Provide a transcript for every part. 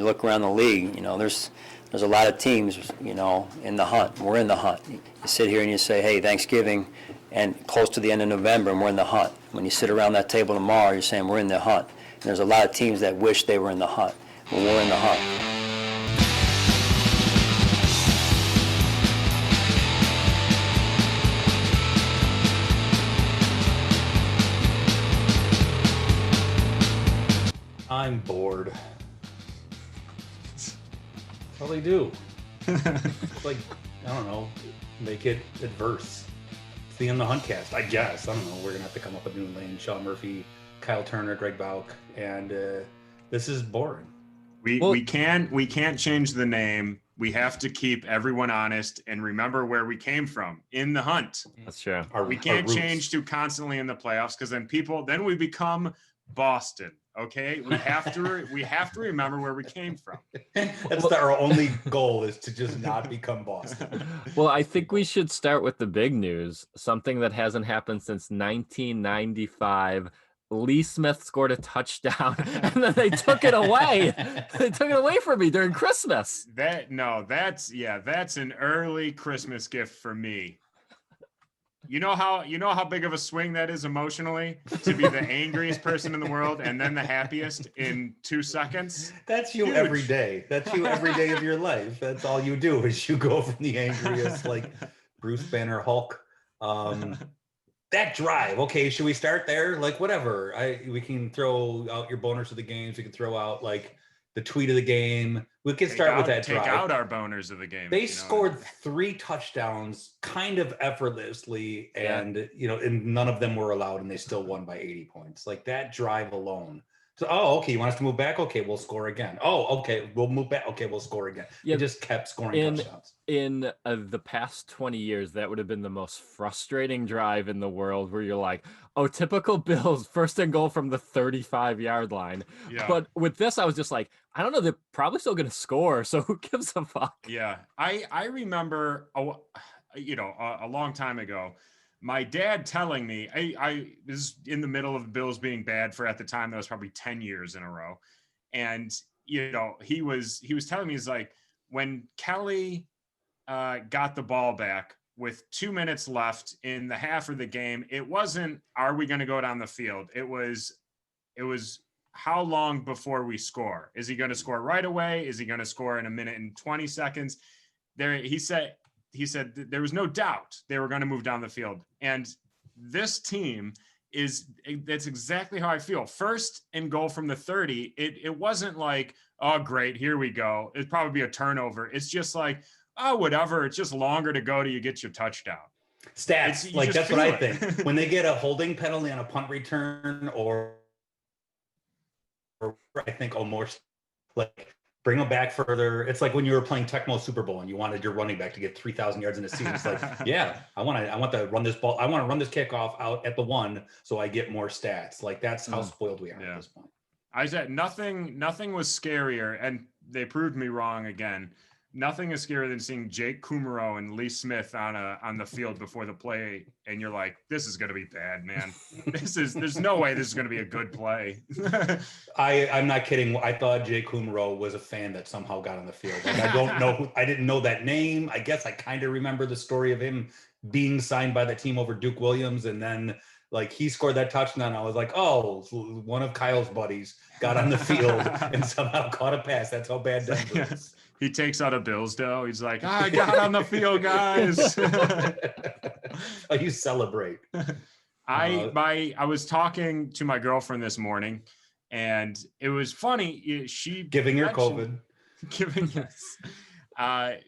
you look around the league, there's a lot of teams, in the hunt. We're in the hunt. You sit here and you say, hey, Thanksgiving and close to the end of November, and we're in the hunt. When you sit around that table tomorrow, you're saying we're in the hunt. And there's a lot of teams that wish they were in the hunt. Well, we're in the hunt. I'm bored. That's all they do. It's like, I don't know, make it adverse. It's the In the Hunt cast, I guess. I don't know. We're going to have to come up with a new lane. Sean Murphy, Kyle Turner, Greg Bauk, and this is boring. We can't change the name. We have to keep everyone honest and remember where we came from, in the hunt. That's true. We can't change to constantly in the playoffs, because then we become Boston. Okay, we have to remember where we came from. That's our only goal, is to just not become Boston. Well, I think we should start with the big news, something that hasn't happened since 1995. Lee Smith scored a touchdown, and then they took it away. They took it away from me during Christmas. That's an early Christmas gift for me. You know how big of a swing that is emotionally, to be the angriest person in the world and then the happiest in 2 seconds? That's you. Huge. Every day. That's you every day of your life. That's all you do, is you go from the angriest, like Bruce Banner Hulk. That drive. Okay, should we start there? Like, whatever. We can throw out your boners of the games. We can throw out like the tweet of the game. We can start with that drive. Take out our boners of the game. They scored 3 touchdowns kind of effortlessly, and and none of them were allowed, and they still won by 80 points. Like, that drive alone. So, okay, you want us to move back? Okay, we'll score again. Oh, okay, we'll move back. Okay, we'll score again. Yeah, just kept scoring touchdowns. In the past 20 years, that would have been the most frustrating drive in the world, where you're like, oh, typical Bills, 1st and goal from the 35-yard line. Yeah. But with this, I was just like, I don't know, they're probably still going to score, so who gives a fuck? Yeah, I remember, a long time ago, my dad telling me, I was in the middle of the Bills being bad for, at the time, that was probably 10 years in a row. And, he was telling me, he's like, when Kelly got the ball back with 2 minutes left in the half of the game, it wasn't, are we going to go down the field? It was how long before we score? Is he going to score right away? Is he going to score in a minute and 20 seconds? He said there was no doubt they were going to move down the field. And this team that's exactly how I feel. 1st and goal from the 30. It wasn't like, oh, great, here we go. It'd probably be a turnover. It's just like, oh, whatever. It's just longer to go till you get your touchdown. Stats. Like, that's what I think. When they get a holding penalty on a punt return, or I think almost like, bring them back further. It's like when you were playing Tecmo Super Bowl and you wanted your running back to get 3,000 yards in a season. It's like, yeah, I want to run this ball. I want to run this kickoff out at the 1 so I get more stats. Like, that's how spoiled we are at this point. I said nothing was scarier, and they proved me wrong again. Nothing is scarier than seeing Jake Kumerow and Lee Smith on the field before the play, and you're like, this is going to be bad, man. There's no way this is going to be a good play. I'm not kidding. I thought Jake Kumerow was a fan that somehow got on the field. Like, I don't know. I didn't know that name. I guess I kind of remember the story of him being signed by the team over Duke Williams, and then like he scored that touchdown. I was like, oh, one of Kyle's buddies got on the field and somehow caught a pass. That's how bad Denver is. He takes out a Bills dough. He's like, I got on the field, guys. Oh, you celebrate. I was talking to my girlfriend this morning, and it was funny. She giving her COVID. Giving us.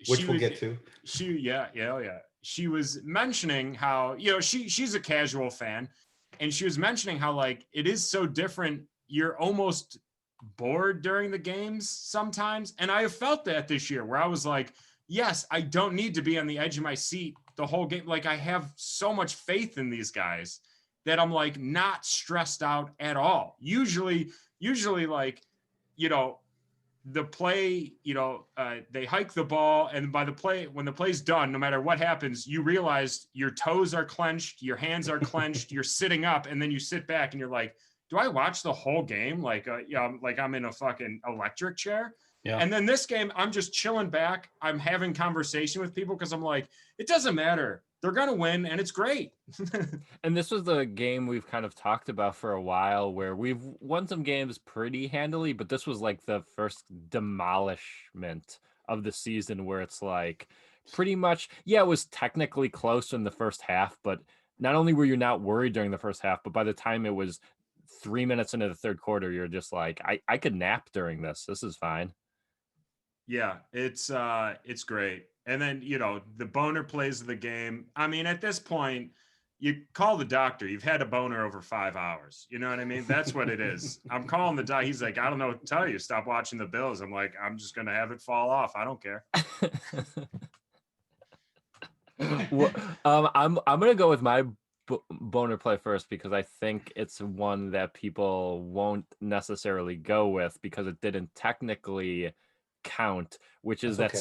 Which we'll get to. She was mentioning how, she's a casual fan, and she was mentioning how, like, it is so different. You're almost bored during the games sometimes. And I have felt that this year, where I was like, yes, I don't need to be on the edge of my seat the whole game. Like, I have so much faith in these guys that I'm like not stressed out at all. Usually like, the play, they hike the ball, and when the play's done, no matter what happens, you realize your toes are clenched, your hands are clenched, you're sitting up, and then you sit back and you're like, do I watch the whole game? Like I'm in a fucking electric chair. Yeah. And then this game, I'm just chilling back. I'm having conversation with people because I'm like, it doesn't matter. They're going to win, and it's great. And this was the game we've kind of talked about for a while where we've won some games pretty handily, but this was like the first demolishment of the season where it's like pretty much, yeah, it was technically close in the first half, but not only were you not worried during the first half, but by the time it was 3 minutes into the third quarter, you're just like, I could nap during this. This is fine. Yeah, it's great. And then, the boner plays of the game. I mean, at this point, you call the doctor. You've had a boner over 5 hours. You know what I mean? That's what it is. I'm calling the doctor. He's like, I don't know what to tell you. Stop watching the Bills. I'm like, I'm just going to have it fall off. I don't care. Well, I'm going to go with my boner play first because I think it's one that people won't necessarily go with because it didn't technically count, which is that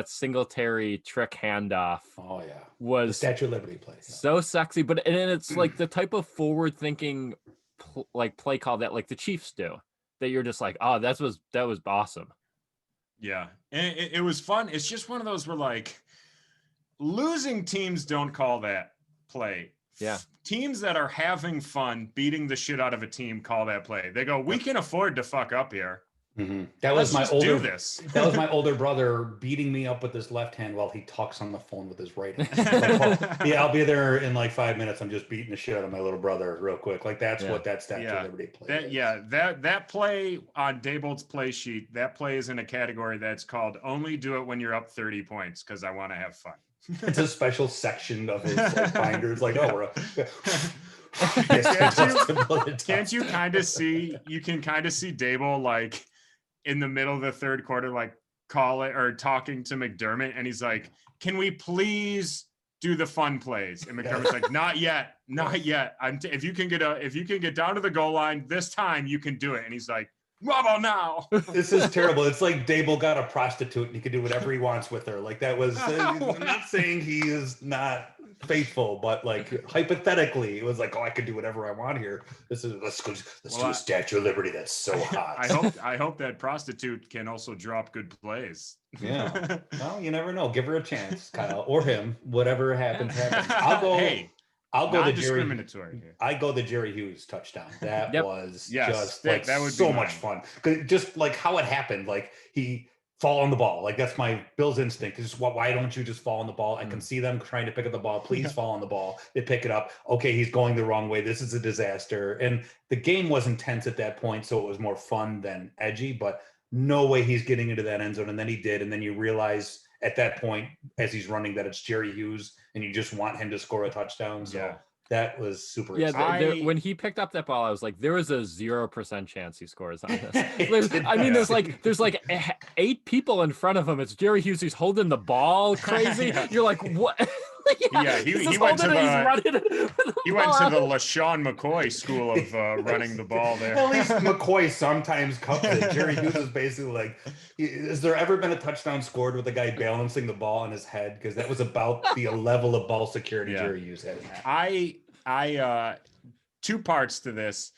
Singletary trick handoff. Oh yeah, was the Statue of Liberty play. Yeah. So sexy, but and it's like the type of forward thinking play call that like the Chiefs do. That you're just like, oh, that was awesome. Yeah, and it was fun. It's just one of those where like losing teams don't call that play. Yeah. Teams that are having fun beating the shit out of a team call that play. They go, we can afford to fuck up here. Mm-hmm. That was my older. That was my older older brother beating me up with his left hand while he talks on the phone with his right hand. Like, yeah, I'll be there in like 5 minutes. I'm just beating the shit out of my little brother real quick. Like that's what that Statue of Liberty play is. That play on Daybolt's play sheet. That play is in a category that's called "Only do it when you're up 30 points" because I want to have fun. It's a special section of his like binders. Like, can't you kind of see? You can kind of see Daybolt like in the middle of the third quarter, like call it or talking to McDermott, and he's like, "Can we please do the fun plays?" And McDermott's like, "Not yet, not yet. If you can get down to the goal line this time, you can do it." And he's like, "What about now?" This is terrible. It's like Daboll got a prostitute and he can do whatever he wants with her. Like that was. I'm not saying he is not faithful, but like hypothetically, it was like, oh, I could do whatever I want here. Let's do a Statue of Liberty. That's so hot. I hope that prostitute can also drop good plays. Yeah. Well, you never know. Give her a chance, Kyle, or him. Whatever happens. I'll go. Hey, I'll go the Jerry Hughes touchdown. That was just like that would so much fun. Just like how it happened. Like he fall on the ball. Like that's my Bills instinct. It's just why don't you just fall on the ball? I can see them trying to pick up the ball. Please fall on the ball. They pick it up. Okay, he's going the wrong way. This is a disaster. And the game was intense at that point, so it was more fun than edgy, but no way he's getting into that end zone. And then he did. And then you realize at that point, as he's running, that it's Jerry Hughes and you just want him to score a touchdown. So that was super exciting. When he picked up that ball, I was like, there is a 0% chance he scores on this. I mean, there's like 8 people in front of him. It's Jerry Hughes. He's holding the ball crazy. You're like, what? He went to the LaShawn McCoy school of running the ball there. Well, at least McCoy sometimes cups it. Jerry Hughes is basically like, has there ever been a touchdown scored with a guy balancing the ball on his head? Because that was about the level of ball security Jerry Hughes had. I 2 parts to this.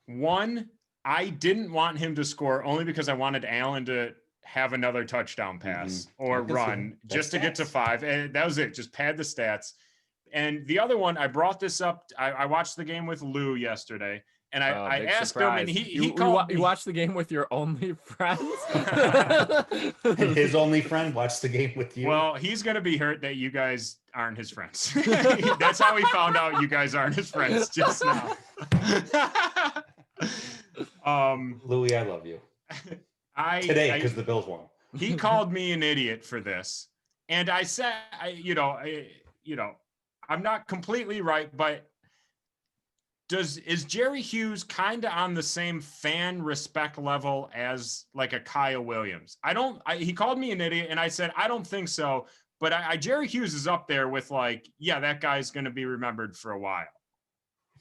One, I didn't want him to score only because I wanted Allen to have another touchdown pass or run just to get to 5. And that was it. Just pad the stats. And the other one, I brought this up. I watched the game with Lou yesterday, and I asked him, and he called me. You watched the game with your only friend? And his only friend watched the game with you? Well, he's going to be hurt that you guys aren't his friends. That's how he found out you guys aren't his friends just now. Louis, I love you. Today, because the Bills won. He called me an idiot for this, and I said, I'm not completely right, but is Jerry Hughes kind of on the same fan respect level as like a Kyle Williams? He called me an idiot, and I said I don't think so, but Jerry Hughes is up there with like, that guy's going to be remembered for a while.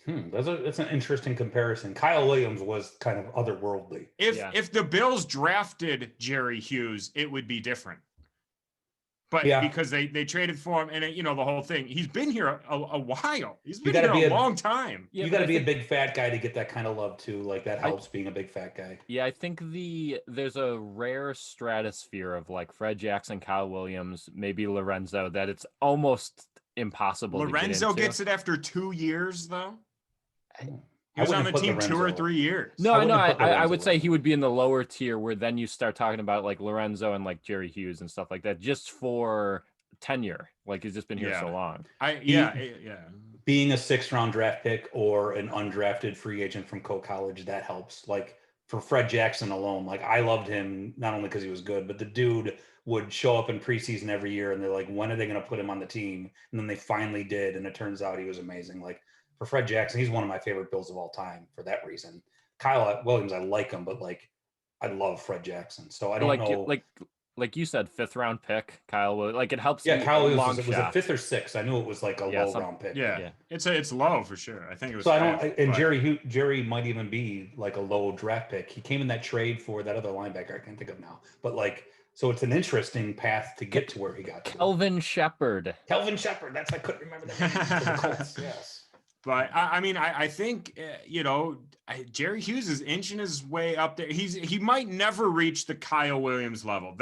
That's an interesting comparison. Kyle Williams was kind of otherworldly. If the Bills drafted Jerry Hughes, it would be different. But because they traded for him, and you know the whole thing. He's been here a while. He's been here a long time. You got to be a big fat guy to get that kind of love too. Like that helps being a big fat guy. Yeah, I think there's a rare stratosphere of like Fred Jackson, Kyle Williams, maybe Lorenzo that it's almost impossible. Lorenzo gets it after 2 years though. He was on the team Lorenzo. 2 or 3 years. No, I know. I would say he would be in the lower tier where then you start talking about like Lorenzo and like Jerry Hughes and stuff like that, just for tenure. Like he's just been here so long. Being a 6th-round draft pick or an undrafted free agent from college, that helps. Like for Fred Jackson alone, like I loved him not only because he was good, but the dude would show up in preseason every year, and they're like, when are they going to put him on the team? And then they finally did, and it turns out he was amazing. Like. For Fred Jackson, he's one of my favorite Bills of all time for that reason. Kyle Williams, I like him, but like I love Fred Jackson. So I don't know. Like you said, 5th-round pick, Kyle Williams. Like it helps. Yeah, Kyle Williams was it 5th or 6th? I knew it was like a low round pick. Yeah. It's low for sure. I think it was. So Jerry might even be like a low draft pick. He came in that trade for that other linebacker I can't think of now. But like, so it's an interesting path to get to where he got to. Kelvin Shepherd. That's I couldn't remember that. The Colts. Yes. But I mean, I think, Jerry Hughes is inching his way up there. He might never reach the Kyle Williams level.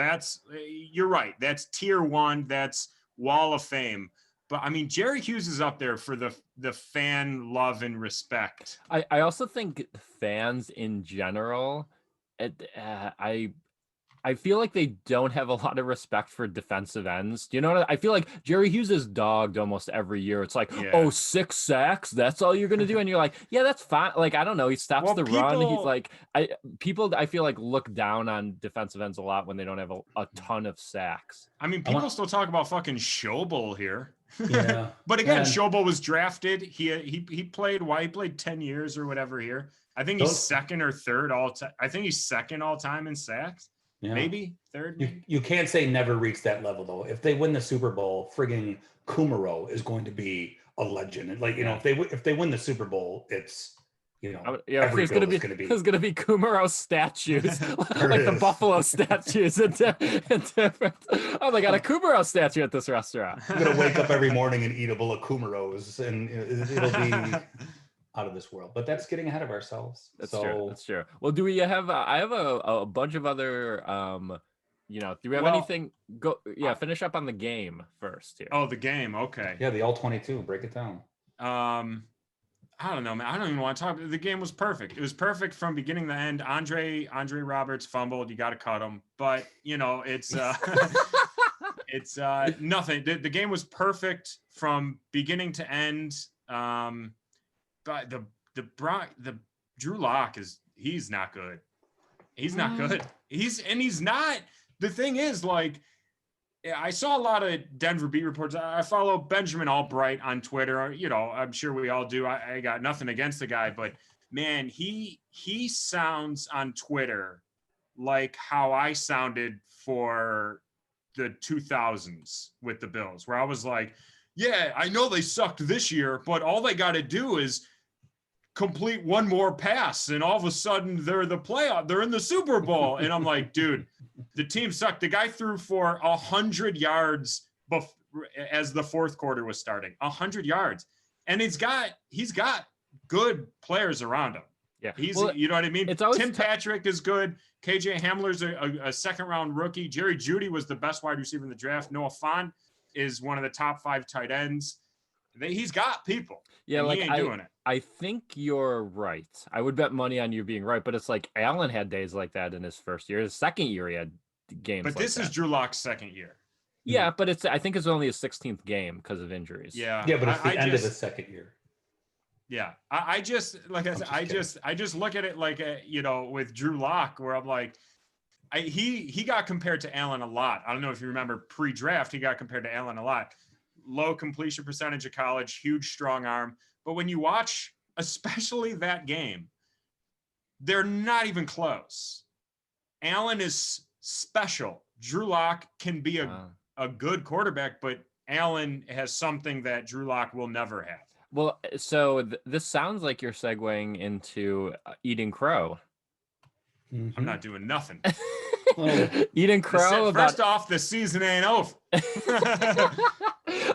You're right. That's tier 1. That's Wall of Fame. But I mean, Jerry Hughes is up there for the fan love and respect. I also think fans in general, I feel like they don't have a lot of respect for defensive ends. You know what I feel like? Jerry Hughes is dogged almost every year. It's like, 6 sacks, that's all you're gonna do, and you're like, yeah, that's fine. Like I don't know, he stops the run. He's like, I feel like look down on defensive ends a lot when they don't have a ton of sacks. I mean, people still talk about fucking Schobel here. Yeah, but again, Schobel was drafted. He played. Why he played 10 years or whatever here. I think he's second or third all time. I think he's second all time in sacks. Yeah. Maybe third. You can't say never reach that level though. If they win the Super Bowl, frigging Kumerow is going to be a legend. And like if they win the Super Bowl, it's there's gonna be Kumerow statues like the Buffalo statues. Oh, they got a Kumerow statue at this restaurant. I'm gonna wake up every morning and eat a bowl of Kumerows, and it'll be out of this world. But that's getting ahead of ourselves. That's true. Well, do we have I have a bunch of other do we have anything finish up on the game first here. Oh, the game. Okay. Yeah, the all 22. Break it down. I don't know, man. I don't even want to talk. The game was perfect. It was perfect from beginning to end. Andre Roberts fumbled. You got to cut him. But, it's it's nothing. The game was perfect from beginning to end. But the Drew Lock he's not good. He's not good. He's not. The thing is, like, I saw a lot of Denver beat reports. I follow Benjamin Albright on Twitter. I'm sure we all do. I got nothing against the guy, but man, he sounds on Twitter like how I sounded for the 2000s with the Bills, where I was like, yeah, I know they sucked this year, but all they got to do is complete one more pass, and all of a sudden they're in the Super Bowl. And I'm like, dude, the team sucked. The guy threw for 100 yards as the fourth quarter was starting. 100 yards, and he's got good players around him. Yeah, you know what I mean. Tim Patrick is good. KJ Hamler's a second-round rookie. Jerry Jeudy was the best wide receiver in the draft. Noah Fant is one of the top 5 tight ends. He's got people. Yeah, like he ain't doing it. I think you're right. I would bet money on you being right, but it's like Allen had days like that in his first year. His second year, he had games. But this is Drew Lock's second year. Yeah, but I think it's only his 16th game because of injuries. Yeah, but it's the end of his second year. Yeah, I just like I just look at it like with Drew Lock, where I'm like, he got compared to Allen a lot. I don't know if you remember pre-draft, he got compared to Allen a lot. Low completion percentage of college, huge strong arm. But when you watch, especially that game, they're not even close. Allen is special. Drew Lock can be a good quarterback, but Allen has something that Drew Lock will never have. Well, so this sounds like you're segueing into eating crow. I'm not doing nothing. Eden Crow. First off, the season ain't over.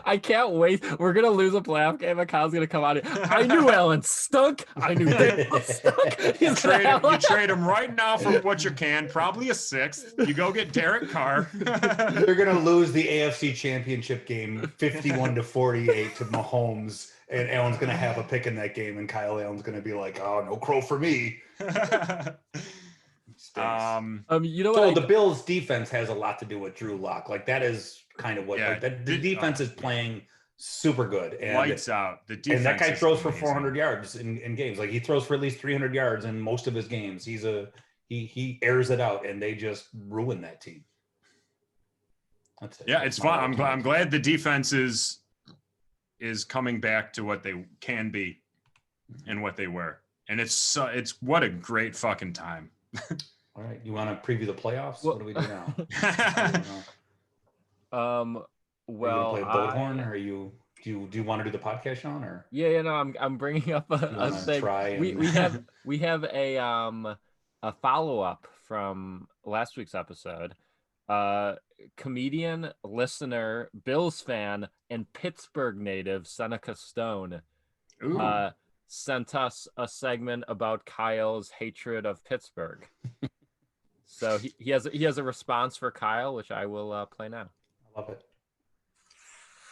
I can't wait. We're gonna lose a playoff game, and Kyle's gonna come out here. I knew Allen stunk. I knew Dale stunk. You trade him right now for what you can, probably a sixth. You go get Derek Carr. They're gonna lose the AFC Championship game 51-48 to Mahomes, and Allen's gonna have a pick in that game, and Kyle Allen's gonna be like, "Oh, no crow for me." You know so what? The Bills' defense has a lot to do with Drew Lock. Like that is kind of what the defense is playing super good. And lights out. The defense and that guy throws for amazing. 400 yards in games. Like he throws for at least 300 yards in most of his games. He airs it out, and they just ruin that team. That's it. Yeah, it's fun. I'm glad the defense is coming back to what they can be and what they were. And it's what a great fucking time. All right, you want to preview the playoffs? What do we do now? Well, play Bullhorn, or do you want to do the podcast, Sean? Or no, I'm bringing up a thing. We have a follow up from last week's episode. Comedian, listener, Bills fan, and Pittsburgh native Seneca Stone sent us a segment about Kyle's hatred of Pittsburgh. So he has a response for Kyle, which I will play now. I love it.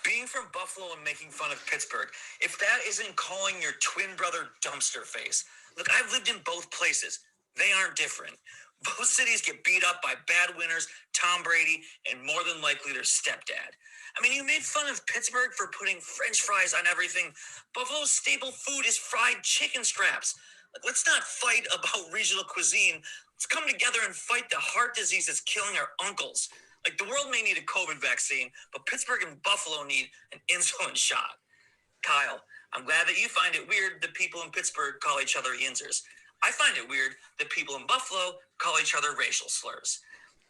Being from Buffalo and making fun of Pittsburgh, if that isn't calling your twin brother dumpster face. Look, I've lived in both places. They aren't different. Both cities get beat up by bad winners, Tom Brady, and more than likely their stepdad. I mean, you made fun of Pittsburgh for putting French fries on everything. Buffalo's staple food is fried chicken straps. Like, let's not fight about regional cuisine. Let's come together and fight the heart disease that's killing our uncles. Like, the world may need a COVID vaccine, but Pittsburgh and Buffalo need an insulin shot. Kyle, I'm glad that you find it weird that people in Pittsburgh call each other yinzers. I find it weird that people in Buffalo call each other racial slurs.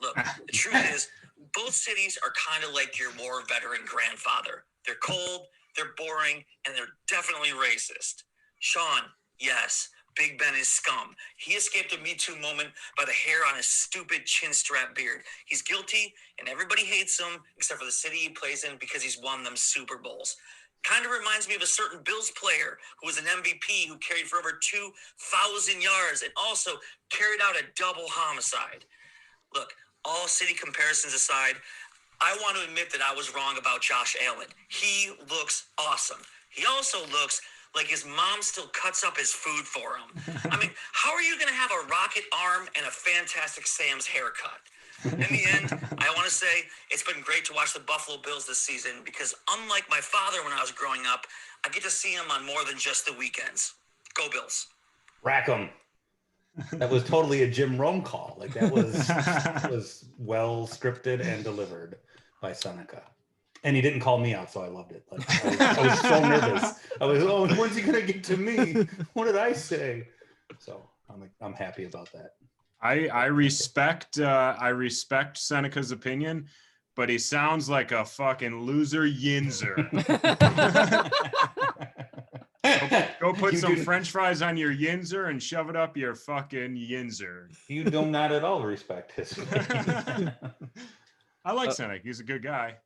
Look, the truth is, both cities are kind of like your war veteran grandfather. They're cold, they're boring, and they're definitely racist. Sean, yes, Big Ben is scum. He escaped a Me Too moment by the hair on his stupid chin strap beard. He's guilty, and everybody hates him except for the city he plays in because he's won them Super Bowls. Kind of reminds me of a certain Bills player who was an MVP who carried for over 2,000 yards and also carried out a double homicide. Look, all city comparisons aside, I want to admit that I was wrong about Josh Allen. He looks awesome. He also looks like his mom still cuts up his food for him. I mean, how are you going to have a rocket arm and a fantastic Sam's haircut? In the end, I want to say it's been great to watch the Buffalo Bills this season because unlike my father when I was growing up, I get to see him on more than just the weekends. Go Bills. Rack 'em. That was totally a Jim Rome call. Like that was well scripted and delivered by Seneca. And he didn't call me out, so I loved it. Like I was so nervous. I was, when's he gonna get to me? What did I say? So I'm happy about that. I respect Seneca's opinion, but he sounds like a fucking loser yinzer. Go put some French fries on your yinzer and shove it up your fucking yinzer. You do not at all respect his opinion. I like Seneca. He's a good guy.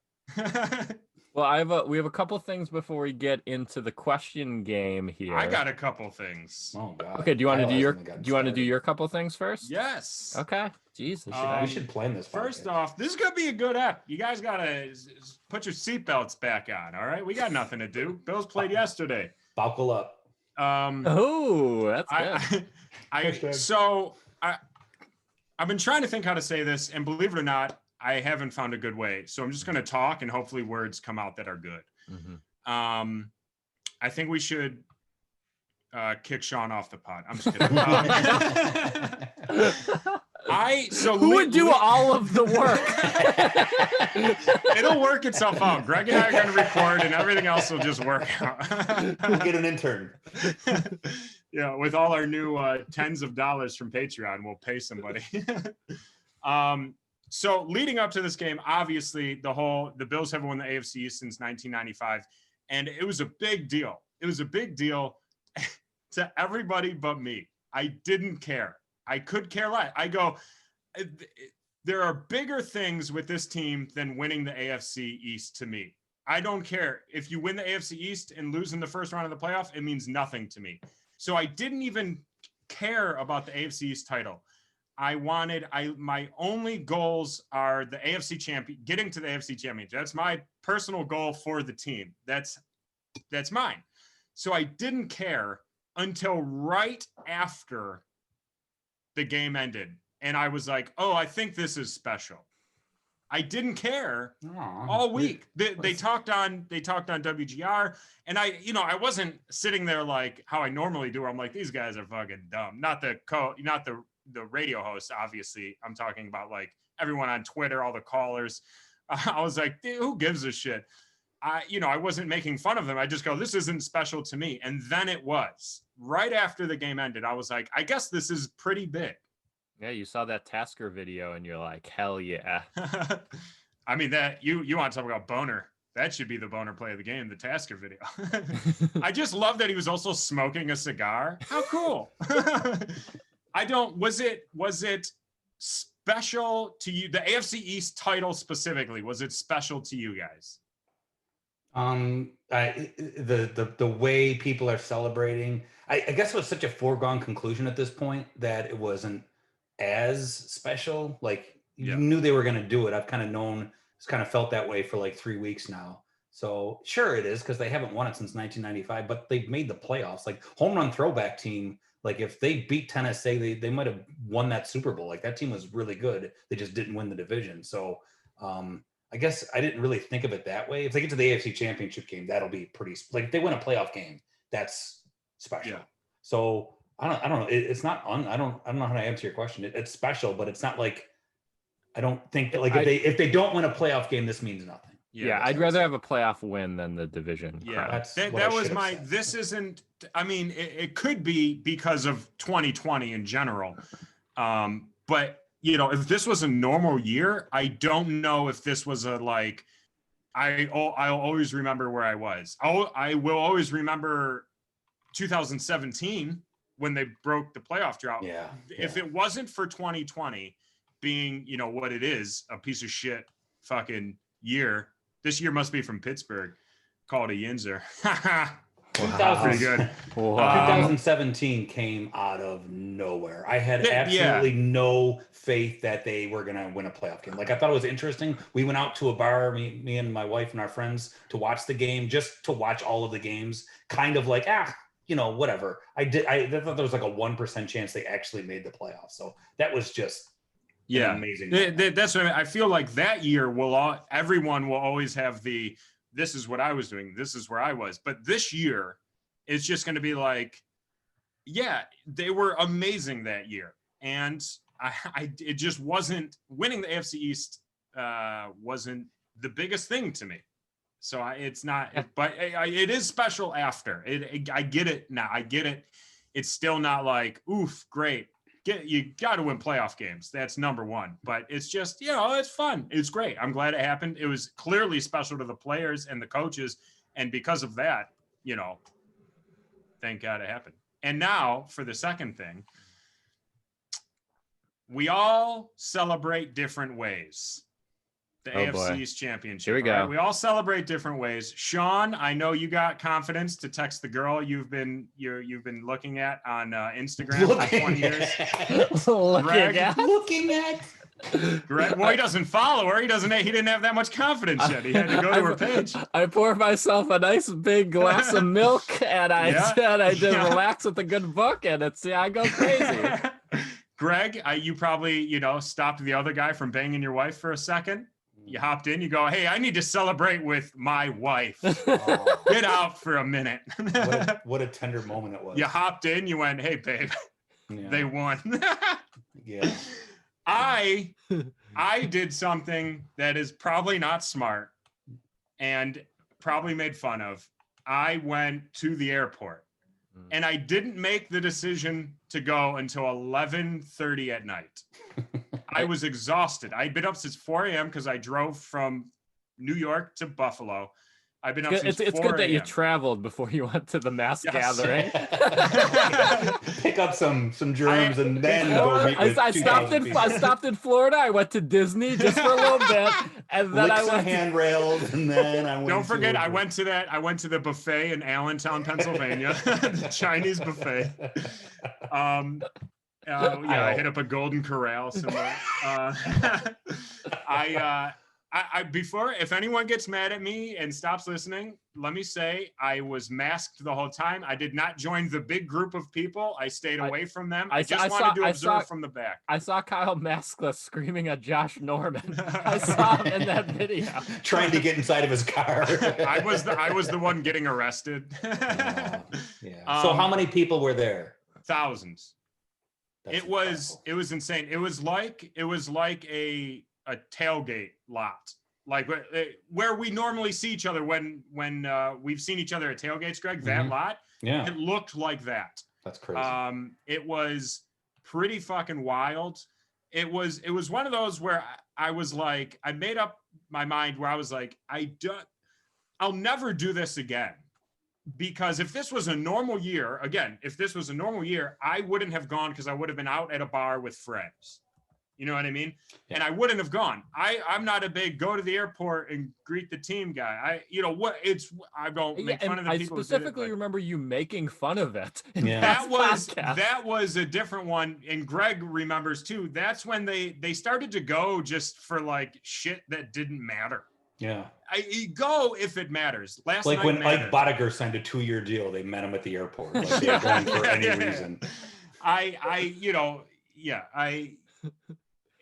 Well, we have a couple things before we get into the question game here. I got a couple things. Oh God. Okay, do you want to do your couple things first? Yes. Okay. Jesus. We should plan this. First off, this is gonna be a good app. You guys gotta put your seatbelts back on. All right, we got nothing to do. Bills played yesterday. Buckle up. Oh, that's good. I've been trying to think how to say this, and believe it or not, I haven't found a good way. So I'm just going to talk, and hopefully words come out that are good. Mm-hmm. I think we should kick Sean off the pod. I'm just kidding. Who would do all of the work? It'll work itself out. Greg and I are going to record, and everything else will just work out. We'll get an intern. Yeah, with all our new tens of dollars from Patreon, we'll pay somebody. So leading up to this game, obviously the Bills have won the AFC East since 1995, and it was a big deal. It was a big deal to everybody but me. I didn't care. I could care less. I go, there are bigger things with this team than winning the AFC East to me. I don't care. If you win the AFC East and lose in the first round of the playoff, it means nothing to me. So I didn't even care about the AFC East title. My only goals are the AFC champion, getting to the AFC championship. That's my personal goal for the team. That's mine. So I didn't care until right after the game ended. And I was like, oh, I think this is special. I didn't care all week. They talked on WGR, and I wasn't sitting there like how I normally do. I'm like, these guys are fucking dumb. Not the radio host, obviously. I'm talking about like everyone on Twitter, all the callers. I was like, dude, who gives a shit? I wasn't making fun of them. I just go, this isn't special to me. And then it was right after the game ended. I was like, I guess this is pretty big. Yeah, you saw that Tasker video and you're like, hell yeah. I mean, that you want to talk about boner. That should be the boner play of the game, the Tasker video. I just love that he was also smoking a cigar. How cool. Was it special to you? The AFC East title specifically, was it special to you guys? The way people are celebrating, I guess it was such a foregone conclusion at this point that it wasn't as special. Like you knew they were going to do it. I've kind of felt that way for like 3 weeks now. So sure it is, because they haven't won it since 1995, but they've made the playoffs. Like home run throwback team. Like if they beat Tennessee, they might have won that Super Bowl. Like that team was really good. They just didn't win the division. So I guess I didn't really think of it that way. If they get to the AFC Championship game, that'll be pretty. Like if they win a playoff game, that's special. Yeah. So I don't know. It's not. I don't know how to answer your question. It's special, but it's not like. I don't think that if they don't win a playoff game, this means nothing. Yeah, I'd rather have a playoff win than the division. Yeah, that was my. Said. This isn't. I mean, it could be because of 2020 in general, but. If this was a normal year, I don't know if this was a like. I'll always remember where I was. I will always remember 2017 when they broke the playoff drought. Yeah. If it wasn't for 2020 being, what it is, a piece of shit fucking year. This year must be from Pittsburgh. Call it a Yinzer. Pretty good. 2017 came out of nowhere. I had absolutely no faith that they were going to win a playoff game. Like I thought it was interesting. We went out to a bar, me and my wife and our friends, to watch the game, just to watch all of the games. Kind of like, whatever. I thought there was like a 1% chance they actually made the playoffs. So that was just amazing. That's what I mean. I feel like that year everyone will always have the. This is what I was doing. This is where I was. But this year, it's just going to be like, they were amazing that year. And it just wasn't winning the AFC East wasn't the biggest thing to me. So it's not, but it is special after. I get it now. I get it. It's still not like, oof, great. You got to win playoff games. That's number one. But it's just, it's fun. It's great. I'm glad it happened. It was clearly special to the players and the coaches. And because of that, thank God it happened. And now for the second thing, we all celebrate different ways. The AFC East Championship. Here we go. Right? We all celebrate different ways. Sean, I know you got confidence to text the girl you've been looking at on Instagram for 20 years. Looking at. Greg, well, he doesn't follow her. He didn't have that much confidence yet. He had to go to her page. I poured myself a nice big glass of milk, and I just relax with a good book, and I go crazy. Greg, you probably stopped the other guy from banging your wife for a second. You hopped in, you go, hey, I need to celebrate with my wife. Get out for a minute. What a tender moment it was. You hopped in, you went, hey, babe, they won. Yeah. I did something that is probably not smart and probably made fun of. I went to the airport and I didn't make the decision to go until 11:30 at night. I was exhausted. I'd been up since 4 a.m. because I drove from New York to Buffalo. I've been up since It's 4 good that you a.m. traveled before you went to the mass gathering. Pick up some germs and then go meet with I 2,000 people. stopped in Florida. I went to Disney just for a little bit, and then Lick I some went handrails, and then I went. Don't forget, I went to the buffet in Allentown, Pennsylvania, the Chinese buffet. I hit up a Golden Corral somewhere. I before, if anyone gets mad at me and stops listening, let me say I was masked the whole time. I did not join the big group of people. I stayed away from them. I just wanted to observe from the back. I saw Kyle maskless screaming at Josh Norman. I saw him in that video. Trying to get inside of his car. I was the one getting arrested. Yeah. So how many people were there? Thousands. That's It was insane. It was like a tailgate lot, like where we normally see each other when we've seen each other at tailgates, Greg. That lot, yeah, it looked like that. That's crazy. It was pretty fucking wild. It was one of those where I was like, I made up my mind where I was like, I'll never do this again. Because if this was a normal year, I wouldn't have gone because I would have been out at a bar with friends. You know what I mean? Yeah. And I wouldn't have gone. I'm not a big go to the airport and greet the team guy. I don't make fun of the people. I specifically remember you making fun of it. Yeah. That was a different one. And Greg remembers too. That's when they started to go just for like shit that didn't matter. Yeah. I go if it matters. Last like night when mattered. Ike Bodiger signed a 2-year deal, they met him at the airport. Like they were going for any reason.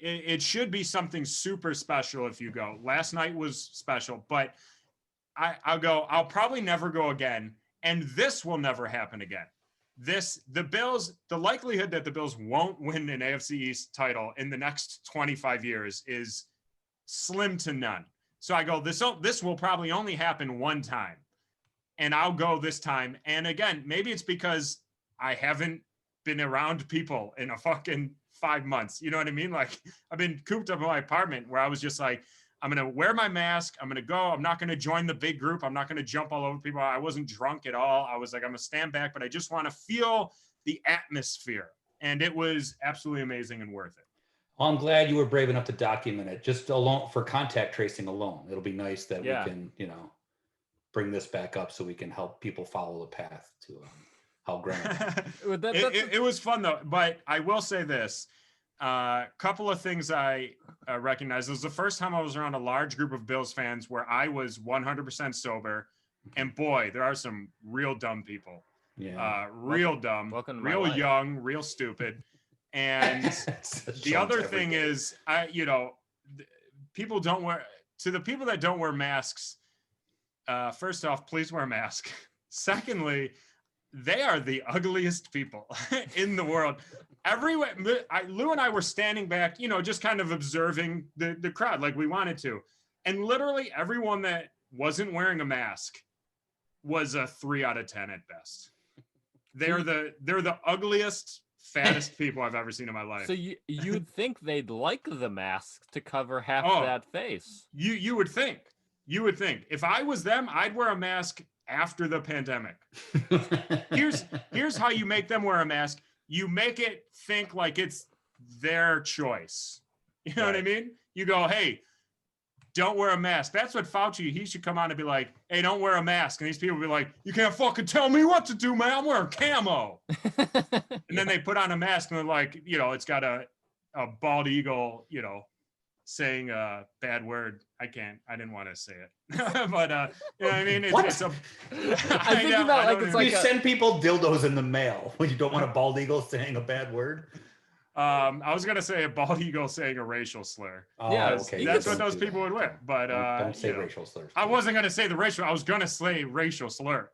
It should be something super special if you go. Last night was special, but I'll probably never go again. And this will never happen again. The likelihood that the Bills won't win an AFC East title in the next 25 years is slim to none. So I go, this will probably only happen one time, and I'll go this time. And again, maybe it's because I haven't been around people in a fucking 5 months. You know what I mean? Like I've been cooped up in my apartment where I was just like, I'm going to wear my mask. I'm going to go. I'm not going to join the big group. I'm not going to jump all over people. I wasn't drunk at all. I was like, I'm going to stand back, but I just want to feel the atmosphere. And it was absolutely amazing and worth it. Well, I'm glad you were brave enough to document it just alone for contact tracing alone. It'll be nice that we can, bring this back up so we can help people follow the path to how grand. It was fun though, but I will say this. Couple of things I recognize. It was the first time I was around a large group of Bills fans where I was 100% sober. And boy, there are some real dumb people. Yeah. Real dumb, real young, real stupid. And the other thing is, people don't wear, to the people that don't wear masks, first off, please wear a mask. Secondly, they are the ugliest people in the world. Everywhere, Lou and I were standing back, just kind of observing the crowd like we wanted to. And literally everyone that wasn't wearing a mask was a 3 out of 10 at best. They're the ugliest, fattest people I've ever seen in my life. So you'd think they'd like the mask to cover half that face. You would think. If I was them, I'd wear a mask after the pandemic. Here's how you make them wear a mask. You make it think like it's their choice. You know what I mean? You go, hey, don't wear a mask. That's what Fauci, he should come on and be like, hey, don't wear a mask. And these people be like, you can't fucking tell me what to do, man. I'm wearing camo. And then they put on a mask and they're like, it's got a bald eagle, saying a bad word. I didn't want to say it. But, you know what I mean? It's you send people dildos in the mail when you don't want a bald eagle saying a bad word. I was gonna say a bald eagle saying a racial slur. Okay. That's what those people would wear. But don't say racial slurs. I wasn't gonna say the racial. I was gonna say racial slur.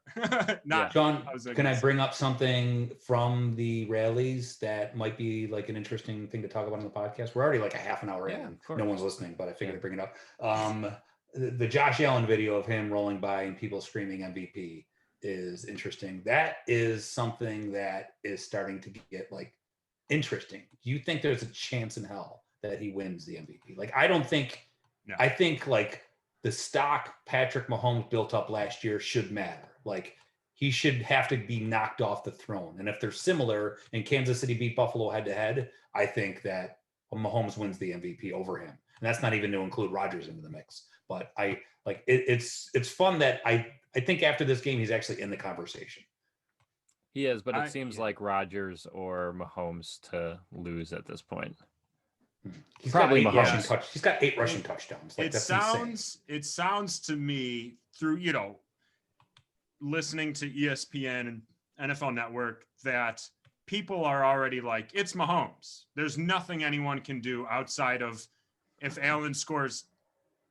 John, can I bring up something from the rallies that might be like an interesting thing to talk about on the podcast? We're already like a half an hour in. No one's listening, but I figured I'd bring it up. The Josh Allen video of him rolling by and people screaming MVP is interesting. That is something that is starting to get like interesting. Do you think there's a chance in hell that he wins the MVP? Like, I don't think. No. I think like the stock Patrick Mahomes built up last year should matter. Like, he should have to be knocked off the throne. And if they're similar and Kansas City beat Buffalo head to head, I think that Mahomes wins the MVP over him. And that's not even to include Rodgers into the mix. But it's fun that I think after this game, he's actually in the conversation. He is, but it seems like Rodgers or Mahomes to lose at this point. He's Probably got Mahomes. He's got 8 rushing touchdowns. Like, it sounds to me through, listening to ESPN and NFL Network that people are already like, it's Mahomes. There's nothing anyone can do outside of if Allen scores,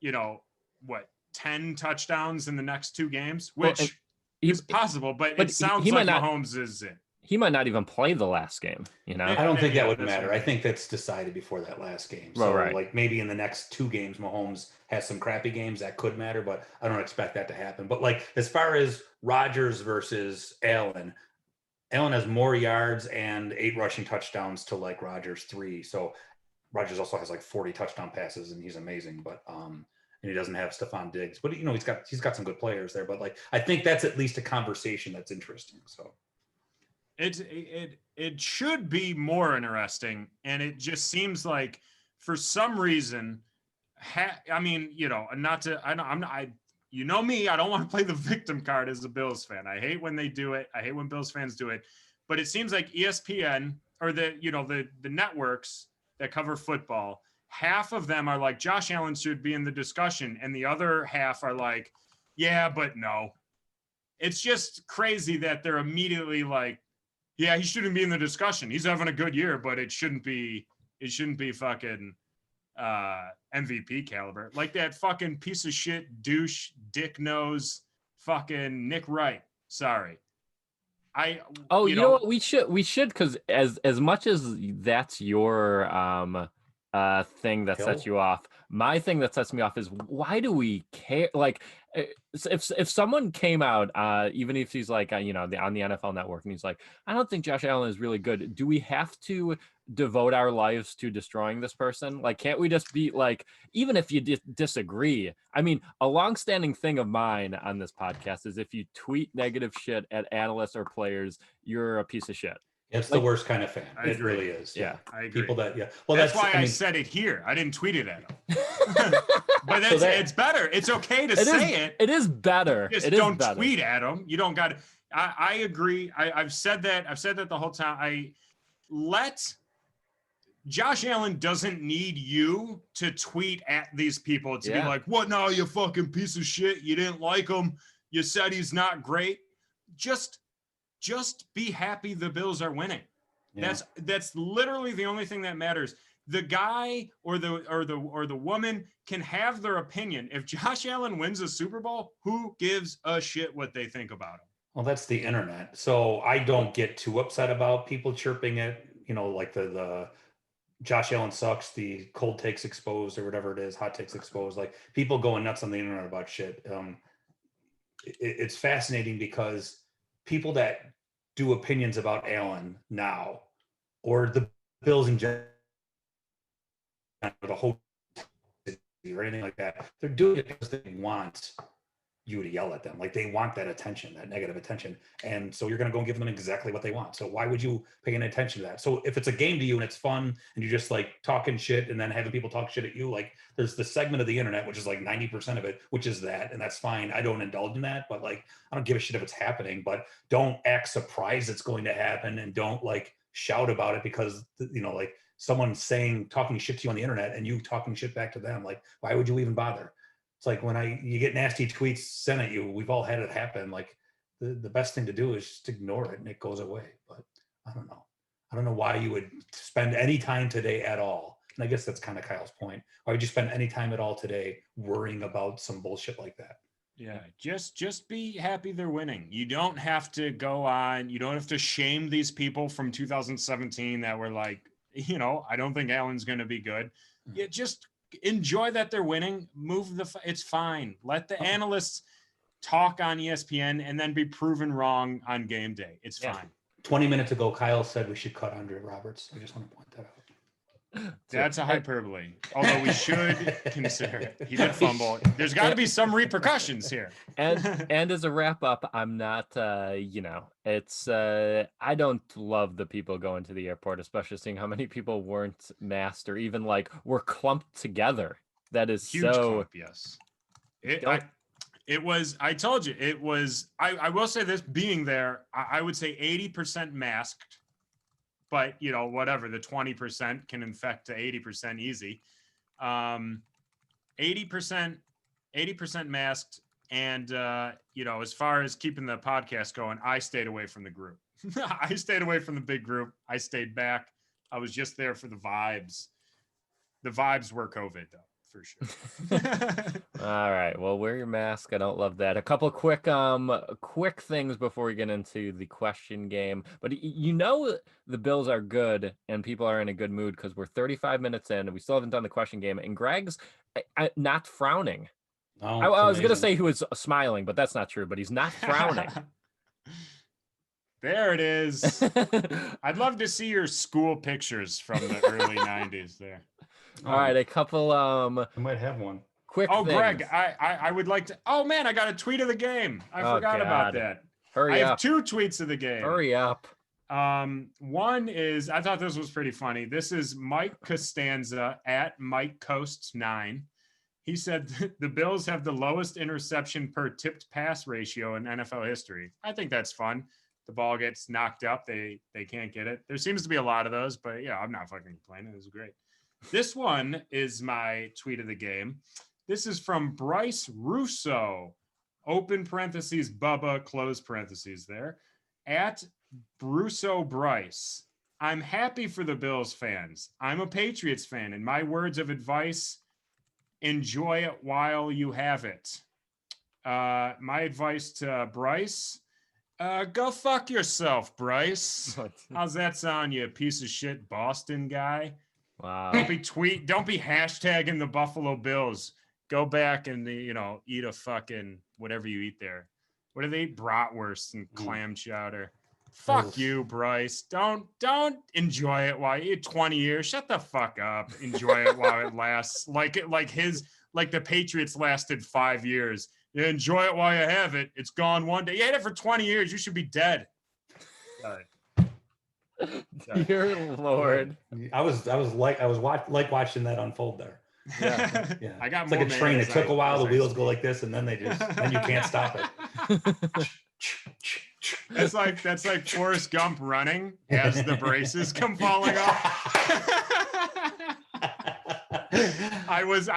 10 touchdowns in the next 2 games, which is possible, but it sounds like Mahomes is it. He might not even play the last game, I don't think that would matter. I think that's decided before that last game. So, like, maybe in the next 2 games, Mahomes has some crappy games that could matter, but I don't expect that to happen. But, like, as far as Rodgers versus Allen has more yards and 8 rushing touchdowns to, like, Rodgers 3. So Rodgers also has like 40 touchdown passes, and he's amazing. But and he doesn't have Stephon Diggs. But he's got some good players there. But, like, I think that's at least a conversation that's interesting. So. It should be more interesting, and it just seems like for some reason, not to, you know me, I don't want to play the victim card as a Bills fan. I hate when they do it. I hate when Bills fans do it. But it seems like ESPN or the networks that cover football, half of them are like Josh Allen should be in the discussion, and the other half are like, yeah, but no. It's just crazy that they're immediately like, yeah, he shouldn't be in the discussion. He's having a good year, but it shouldn't be fucking MVP caliber. Like that fucking piece of shit douche dick nose fucking Nick Wright. Sorry. You know what, we should because as much as that's your thing that sets you off, my thing that sets me off is, why do we care? Like, if someone came out, even if he's like on the NFL Network, and he's like, I don't think Josh Allen is really good, do we have to devote our lives to destroying this person? Like, can't we just be like, even if you disagree? I mean, a longstanding thing of mine on this podcast is if you tweet negative shit at analysts or players, you're a piece of shit. It's the worst kind of fan. It really is. Yeah. I agree. People that, Well, that's why I said it here. I didn't tweet it at him. But it's better. It's okay to say it. It is better. Just don't tweet at him. You don't got to. I agree. I've said that. I've said that the whole time. Josh Allen doesn't need you to tweet at these people to be like, what now, you fucking piece of shit? You didn't like him. You said he's not great. Just be happy the Bills are winning. Yeah. That's literally the only thing that matters. The guy or the woman can have their opinion. If Josh Allen wins a Super Bowl, who gives a shit what they think about him? Well, that's the internet. So I don't get too upset about people chirping it, like the Josh Allen sucks, the cold takes exposed or whatever it is, hot takes exposed, like people going nuts on the internet about shit. It's fascinating because people that do opinions about Allen now, or the Bills in general, or the whole city or anything like that, they're doing it because they want you to yell at them. Like, they want that attention, that negative attention. And so you're going to go and give them exactly what they want. So why would you pay any attention to that? So if it's a game to you and it's fun and you're just like talking shit and then having people talk shit at you, like, there's the segment of the internet, which is like 90% of it, which is that, and that's fine. I don't indulge in that, but like, I don't give a shit if it's happening, but don't act surprised it's going to happen, and don't like shout about it because, like someone talking shit to you on the internet and you talking shit back to them. Like, why would you even bother? It's like when you get nasty tweets sent at you, we've all had it happen. Like, the best thing to do is just ignore it and it goes away. But I don't know. I don't know why you would spend any time today at all. And I guess that's kind of Kyle's point. Why would you spend any time at all today worrying about some bullshit like that? Yeah, just be happy they're winning. You don't have to go on. You don't have to shame these people from 2017 that were like, I don't think Allen's going to be good. Yeah, just enjoy that they're winning. It's fine. Let the analysts talk on ESPN and then be proven wrong on game day. It's fine. 20 minutes ago, Kyle said we should cut Andre Roberts. I just want to point that out. That's a hyperbole. Although we should consider it. He did fumble. There's got to be some repercussions here. And as a wrap up, I'm not, it's, I don't love the people going to the airport, especially seeing how many people weren't masked or even like were clumped together. That is Huge so. clump, yes. It was, I told you, it was, I will say this, being there, I would say 80% masked. But, whatever, the 20% can infect to 80% easy. 80% masked. And, as far as keeping the podcast going, I stayed away from the group. I stayed away from the big group. I stayed back. I was just there for the vibes. The vibes were COVID, though, for sure. All right. Well, wear your mask. I don't love that. A couple quick things before we get into the question game. But the Bills are good and people are in a good mood because we're 35 minutes in and we still haven't done the question game. And Greg's not frowning. Oh, I was going to say he was smiling, but that's not true. But he's not frowning. There it is. I'd love to see your school pictures from the early 90s there. All right, a couple I might have one. Quick things. Greg, I would like to. Oh man, I got a tweet of the game. I forgot about that. Hurry up. I have 2 tweets of the game. Hurry up. One is, I thought this was pretty funny. This is Mike Costanza at Mike Coasts 9. He said the Bills have the lowest interception per tipped pass ratio in NFL history. I think that's fun. The ball gets knocked up. They can't get it. There seems to be a lot of those, but yeah, I'm not fucking complaining. It was great. This one is my tweet of the game. This is from Bryce Russo, open parentheses, Bubba, close parentheses there, at Russo Bryce. I'm happy for the Bills fans. I'm a Patriots fan, and my words of advice, enjoy it while you have it. My advice to Bryce, go fuck yourself, Bryce. How's that sound, you piece of shit Boston guy? Wow. Don't be hashtagging the Buffalo Bills. Go back and eat a fucking whatever you eat there. What do they eat? Bratwurst and clam chowder. Fuck you, Bryce. Don't enjoy it while you 20 years. Shut the fuck up. Enjoy it while it lasts. Like the Patriots lasted 5 years. You enjoy it while you have it. It's gone one day. You had it for 20 years. You should be dead. Sorry. Dear Lord. I was watching that unfold there. Yeah. Yeah. I got it's more like a train. It took a while. The wheels go like this, and then you can't stop it. That's like Forrest Gump running as the braces come falling off. I was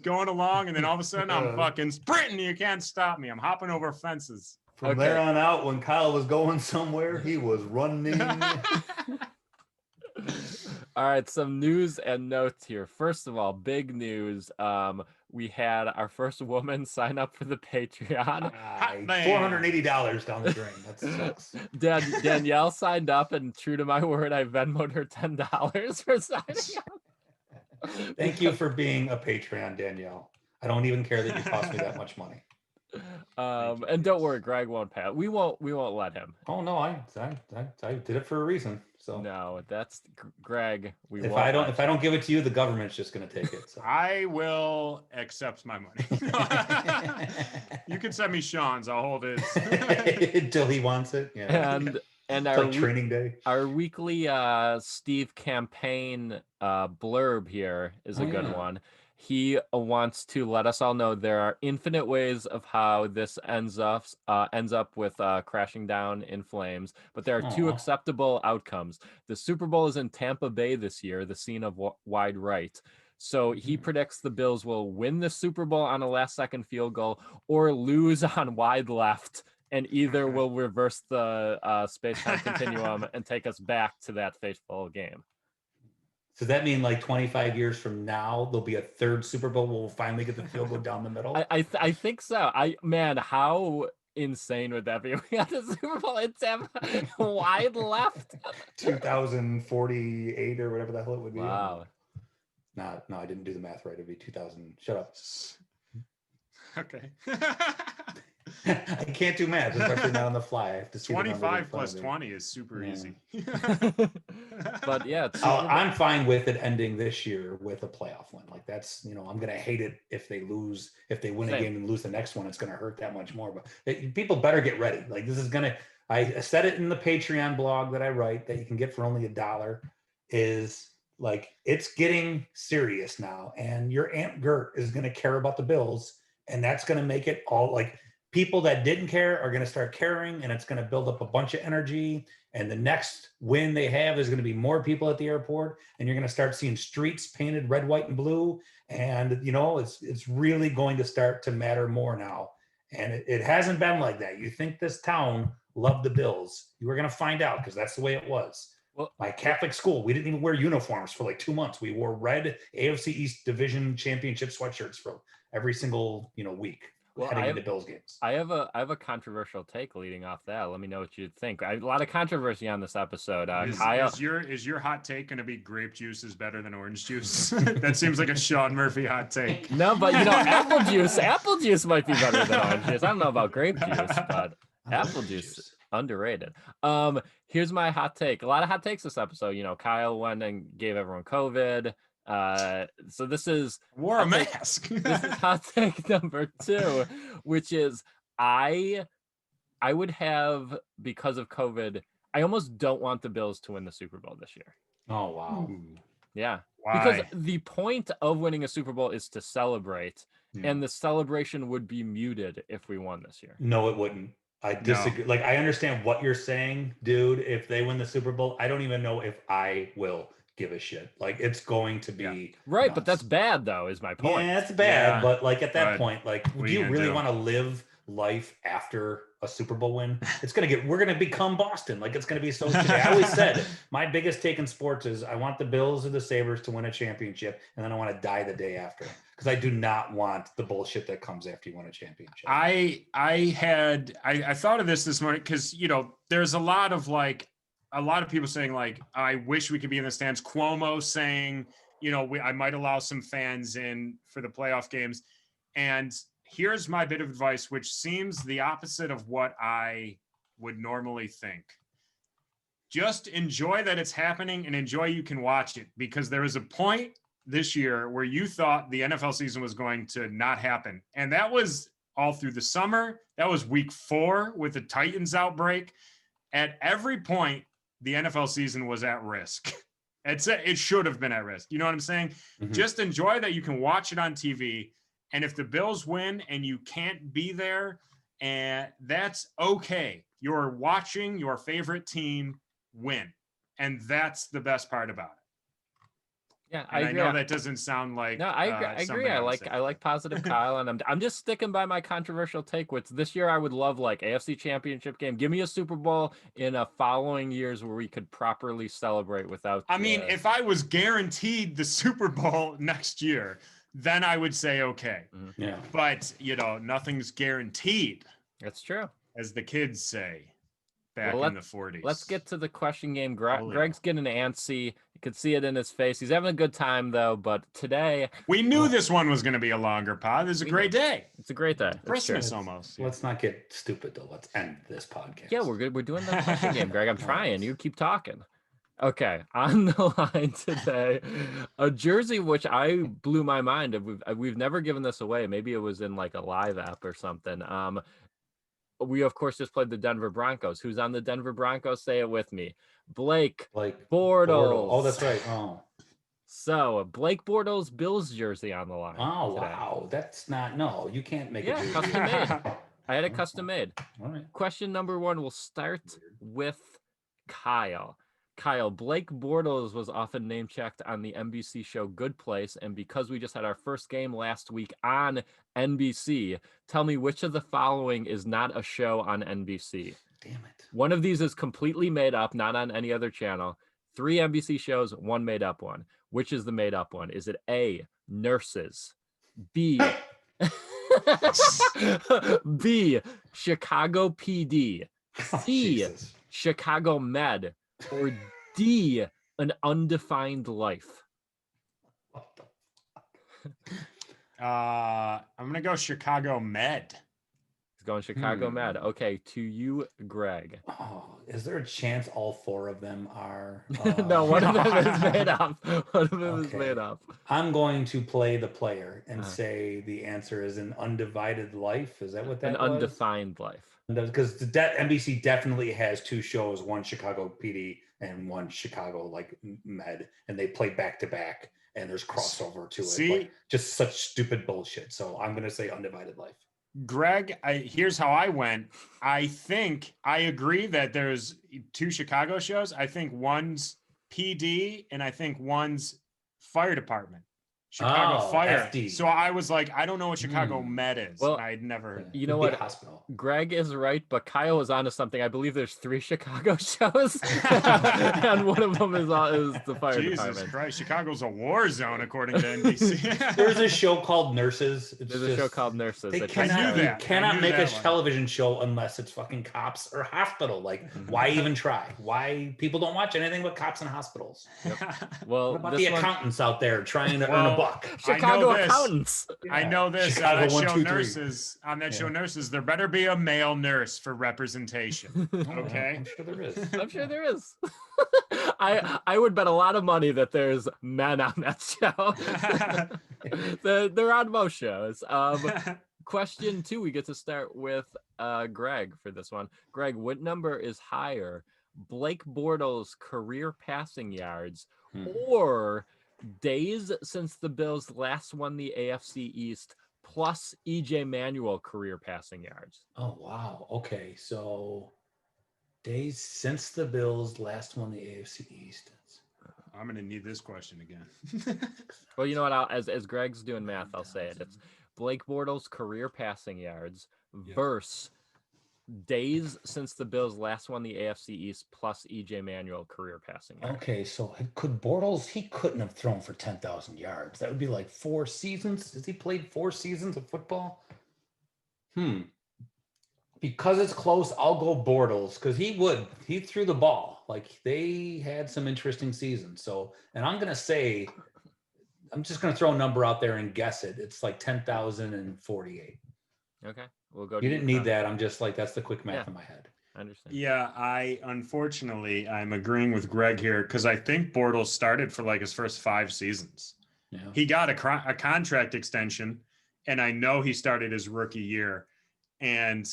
going along, and then all of a sudden I'm fucking sprinting. You can't stop me. I'm hopping over fences. From there on out, when Kyle was going somewhere, he was running. All right, some news and notes here. First of all, big news. We had our first woman sign up for the Patreon. $480 down the drain. That sucks. Danielle signed up, and true to my word, I Venmoed her $10 for signing up. Thank you for being a Patreon, Danielle. I don't even care that you cost me that much money. And don't worry, Greg won't pay. We won't let him. Oh no, I did it for a reason. So no, that's Greg. If I don't give it to you, the government's just going to take it. So. I will accept my money. You can send me Sean's. I'll hold his until he wants it. Yeah. And it's our like training day. Our weekly Steve campaign blurb here is a good one. He wants to let us all know there are infinite ways of how this ends up with crashing down in flames, but there are 2 acceptable outcomes. The Super Bowl is in Tampa Bay this year, the scene of Wide Right. So he predicts the Bills will win the Super Bowl on a last-second field goal or lose on Wide Left, and either will reverse the space-time continuum and take us back to that fateful game. Does that mean like 25 years from now, there'll be a 3rd Super Bowl? We'll finally get the field goal down the middle? I think so. How insane would that be? We got the Super Bowl in Tampa, Wide Left. 2048 or whatever the hell it would be. Wow. No, I didn't do the math right. It'd be 2000. Shut up. Okay. I can't do math, especially not on the fly. I have to see the numbers in 25 front plus of me. 20 is super easy. But yeah, it's I'm fine with it ending this year with a playoff win. Like that's, I'm going to hate it if they lose. If they win a game and lose the next one, it's going to hurt that much more. But people better get ready. Like this is going to, I said it in the Patreon blog that I write that you can get for only $1, is like, it's getting serious now. And your Aunt Gert is going to care about the Bills. And that's going to make it all like, people that didn't care are going to start caring, and it's going to build up a bunch of energy. And the next win they have is going to be more people at the airport, and you're going to start seeing streets painted red, white, and blue. And it's really going to start to matter more now. And it hasn't been like that. You think this town loved the Bills? You were going to find out, because that's the way it was. Well, my Catholic school, we didn't even wear uniforms for like 2 months. We wore red AFC East Division Championship sweatshirts for every single week. Well, heading into Bills games. I have a controversial take leading off that. Let me know what you think. A lot of controversy on this episode. Kyle, is your hot take going to be grape juice is better than orange juice? That seems like a Sean Murphy hot take. No, but apple juice might be better than orange juice. I don't know about grape juice, but apple juice underrated. Here's my hot take. A lot of hot takes this episode. Kyle went and gave everyone COVID. So this is wore a mask. This is hot take number 2, which is I would have, because of COVID, I almost don't want the Bills to win the Super Bowl this year. Oh wow. Yeah. Why? Because the point of winning a Super Bowl is to celebrate, and the celebration would be muted if we won this year. No, it wouldn't. I disagree. No. Like, I understand what you're saying, dude. If they win the Super Bowl, I don't even know if I will give a shit. Like, it's going to be right, nuts. But that's bad, though, is my point. Yeah, it's bad, but like at that point, like, do you really want to live life after a Super Bowl win? We're gonna become Boston. Like, it's gonna be so shitty. I always said my biggest take in sports is I want the Bills or the Sabres to win a championship, and then I want to die the day after, because I do not want the bullshit that comes after you win a championship. I thought of this morning, because there's a lot of people saying, like, I wish we could be in the stands. Cuomo saying, I might allow some fans in for the playoff games. And here's my bit of advice, which seems the opposite of what I would normally think. Just enjoy that it's happening, and enjoy you can watch it, because there was a point this year where you thought the NFL season was going to not happen. And that was all through the summer. That was week 4 with the Titans outbreak. At every point, the NFL season was at risk. It should have been at risk. You know what I'm saying? Mm-hmm. Just enjoy that you can watch it on TV. And if the Bills win and you can't be there, and that's okay. You're watching your favorite team win. And that's the best part about it. Yeah, and I know that doesn't sound like I agree. I like positive Kyle, and I'm just sticking by my controversial take, which this year I would love, like, AFC Championship game. Give me a Super Bowl in a following years where we could properly celebrate without. I mean, if I was guaranteed the Super Bowl next year, then I would say okay. Mm-hmm. Yeah. But nothing's guaranteed. That's true, as the kids say back in the 40s. Let's get to the question game. Greg's getting antsy. You could see it in his face. He's having a good time, though. But today, we knew this one was going to be a longer pod. This is a great day. It's a great day. Christmas almost. Let's not get stupid, though. Let's end this podcast. Yeah, we're good. We're doing the question game, Greg. I'm trying. You keep talking. Okay, on the line today, a jersey which I blew my mind. We've never given this away. Maybe it was in like a live app or something. We, of course, just played the Denver Broncos. Who's on the Denver Broncos? Say it with me. Blake Bortles. Oh, that's right. Oh. So, Blake Bortles Bills jersey on the line. Oh, today. Wow. That's not, no, you can't make it. Yeah, custom made. I had it custom made. All right. Question number 1, we'll start with Kyle. Kyle, Blake Bortles was often name checked on the NBC show Good Place, and because we just had our first game last week on NBC, tell me which of the following is not a show on NBC. Damn it. One of these is completely made up, not on any other channel. 3 NBC shows, 1 made up one. Which is the made up one? Is it A, Nurses, B, B, Chicago PD, C, Chicago Med, or D, An Undefined Life? I'm gonna go Chicago Med. He's going Chicago Med. Okay, to you, Greg. Oh, is there a chance all four of them are? No, one of them is made up. One of them is Okay. made up. I'm going to play the player and say the answer is an undivided life. Is that what that An was? undefined life. Because NBC definitely has two shows, one Chicago PD and one Chicago like Med, and they play back to back, and there's crossover to it. Like, just such stupid bullshit. So I'm gonna say undivided life. Greg, here's how I went. I think I agree that there's two Chicago shows. I think one's PD and I think one's fire department. Chicago Fire. FD. So I was like, I don't know what Chicago Med is. Well, I'd never heard. You know what? Hospital. Greg is right, but Kyle is onto something. I believe there's 3 Chicago shows, and one of them is the fire Jesus department. Christ, Chicago's a war zone according to NBC. There's a show called Nurses. There's a show called Nurses. They that cannot make a one. television show unless it's fucking cops or hospital. Like, why even try? Why people don't watch anything but cops and hospitals? Well, What about the accountants out there trying to earn a buck? Chicago accountants. I know this. Chicago On that 1, show 2, 3. Nurses. On that show Nurses, there better be a male nurse for representation. Okay. I'm sure there is. I'm sure there is. I would bet a lot of money that there's men on that show. They're on most shows. Question 2, we get to start with Greg for this one. Greg, what number is higher, Blake Bortles' career passing yards or days since the Bills last won the AFC East plus EJ Manuel career passing yards? Oh, wow. Okay. So days since the Bills last won the AFC East. I'm going to need this question again. Well, you know what? As Greg's doing math, I'll say it. It's Blake Bortles' career passing yards versus days since the Bills last won the AFC East plus EJ Manuel career passing yards. Okay, so could Bortles, he couldn't have thrown for 10,000 yards. That would be like 4 seasons. Has he played 4 seasons of football? Because it's close, I'll go Bortles because he threw the ball. Like, they had some interesting seasons. So, and I'm just going to throw a number out there and guess it. It's like 10,048. Okay, we'll go. You didn't need that. I'm just like, that's the quick math in my head. I understand. Yeah, I'm agreeing with Greg here because I think Bortles started for like his first 5 seasons. Yeah. He got a contract extension, and I know he started his rookie year. And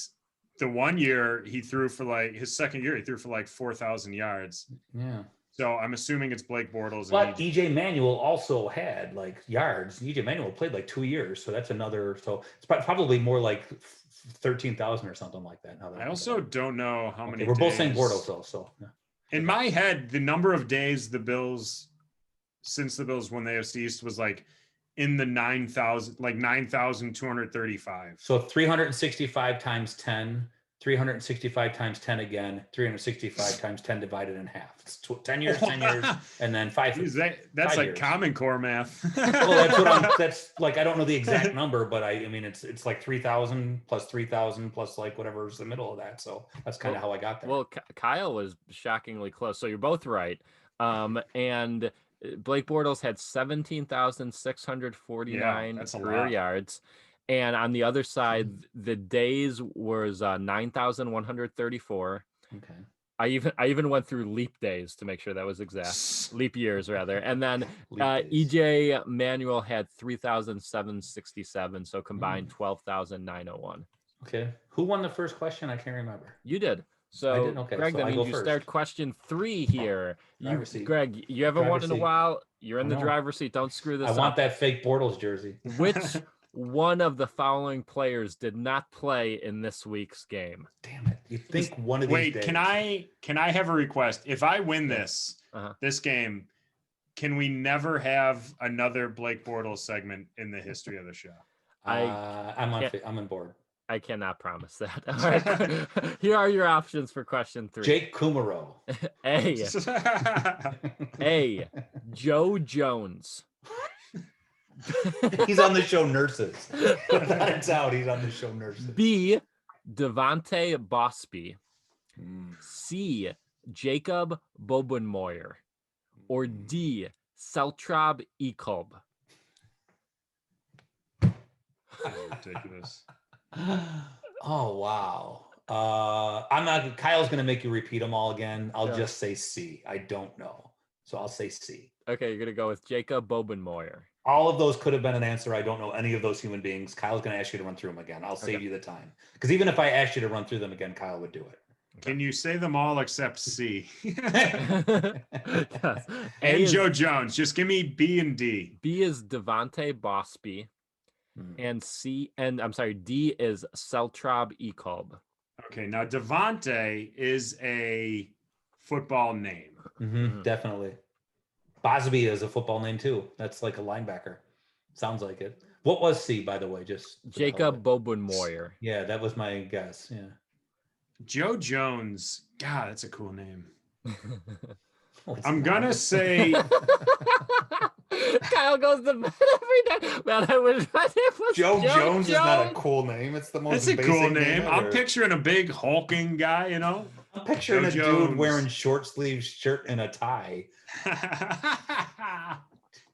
the one year he threw for like his second year, he threw for like 4,000 yards. Yeah. So I'm assuming it's Blake Bortles. But EJ Manuel also had like yards. EJ Manuel played like 2 years. So that's another. So it's probably more like 13,000 or something like that. Now that I also don't know how many. We're both days. saying Bortles though. So in my head, the number of days since the Bills won the AFC East was like in the 9,000, like 9,235. So 365 times 10, 365 times 10 again, 365 times 10 divided in half. It's 10 years, 10 years, and then 5 years. That's 5 like years. Common Core math. Well, that's like, I don't know the exact number, but I mean, it's like 3,000 plus like whatever's the middle of that. So that's kind of how I got there. Well, Kyle was shockingly close. So you're both right. And Blake Bortles had 17,649 career yards. And on the other side, the days was 9,134. Okay. I even went through leap days to make sure that was exact. Leap years, rather. And then EJ Manuel had 3,767. So combined 12,901. Okay. Who won the first question? I can't remember. You did. So, I did? Okay, Greg, so that I means go you first. start question 3 here. Greg, you haven't won in a seat. while. You're in the know. driver's seat. Don't screw this I up. want that fake Bortles jersey. Which one of the following players did not play in this week's game? Damn it. You think one of these days. Can I have a request? If I win this game, can we never have another Blake Bortles segment in the history of the show? I'm on board. I cannot promise that. All right. Here are your options for question 3. Jake Kumerow. A. Joe Jones. He's on the show Nurses. That's out. He's on the show Nurses. B. Devontae Bosby. C. Jacob Bobenmoyer. Or D. Seltrab Ekob. Ridiculous. Oh, wow. I'm not. Kyle's going to make you repeat them all again. I'll Yeah. just say C. I don't know. So I'll say C. Okay, you're going to go with Jacob Bobenmoyer. All of those could have been an answer. I don't know any of those human beings. Kyle's going to ask you to run through them again. I'll save you the time. Because even if I asked you to run through them again, Kyle would do it. Can you say them all except C? Yes. And Joe Jones. Just give me B and D. B is Devontae Bosby. And D is Seltrab Ekolb. Okay, now Devontae is a football name. Definitely. Bosby is a football name too. That's like a linebacker. Sounds like it. What was C, by the way? Just Jacob Bobenmoyer. Yeah, that was my guess. Yeah. Joe Jones. God, that's a cool name. I'm gonna say Kyle goes to bed every day. Man, I wish my name was Joe Jones is not a cool name. It's the most That's a cool basic name. I'm picturing a big hulking guy, you know. I'm picturing Joe a Jones. dude wearing short sleeve shirt and a tie.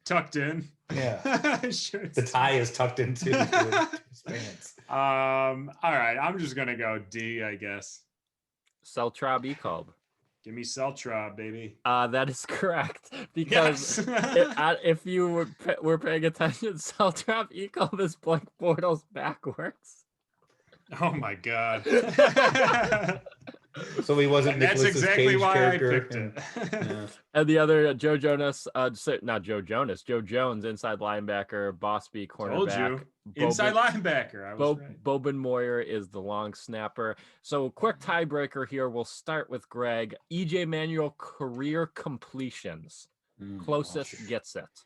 Tucked in. Yeah. The tie is tucked into his pants. All right. I'm just gonna go D, I guess. Seltrab Ekolb. Give me Seltra, baby. That is correct, because if you were paying attention, Seltrab Ekolb is Blake Bortles backwards. Oh my god. So he wasn't. That's Nicolas exactly Cage why character. I picked it. And the other Joe Jonas, not Joe Jonas, Joe Jones, inside linebacker, Bosby cornerback. Told you. Inside linebacker. I was right. Bobenmoyer is the long snapper. So quick tiebreaker here. We'll start with Greg. EJ Manuel career completions. Closest gets it.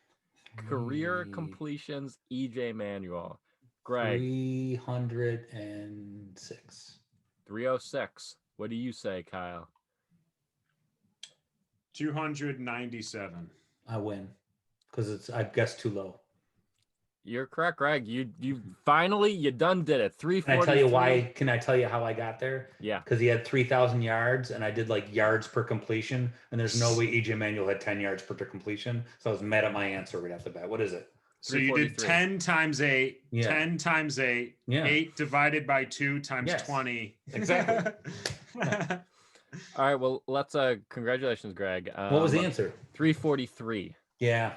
Career completions, EJ Manuel. Greg. 306. 306. What do you say, Kyle? 297. I win because I guessed too low. You're correct, Greg. You finally you done did it. 343. Can I tell you why? Can I tell you how I got there? Yeah. Because he had 3,000 yards, and I did like yards per completion, and there's no way EJ Manuel had 10 yards per completion. So I was mad at my answer right off the bat. What is it? So you did 10 times 8, 10 times 8, 8 divided by 2 times 20. Exactly. All right, well, let's congratulations, Greg. What was the answer? 343. Yeah.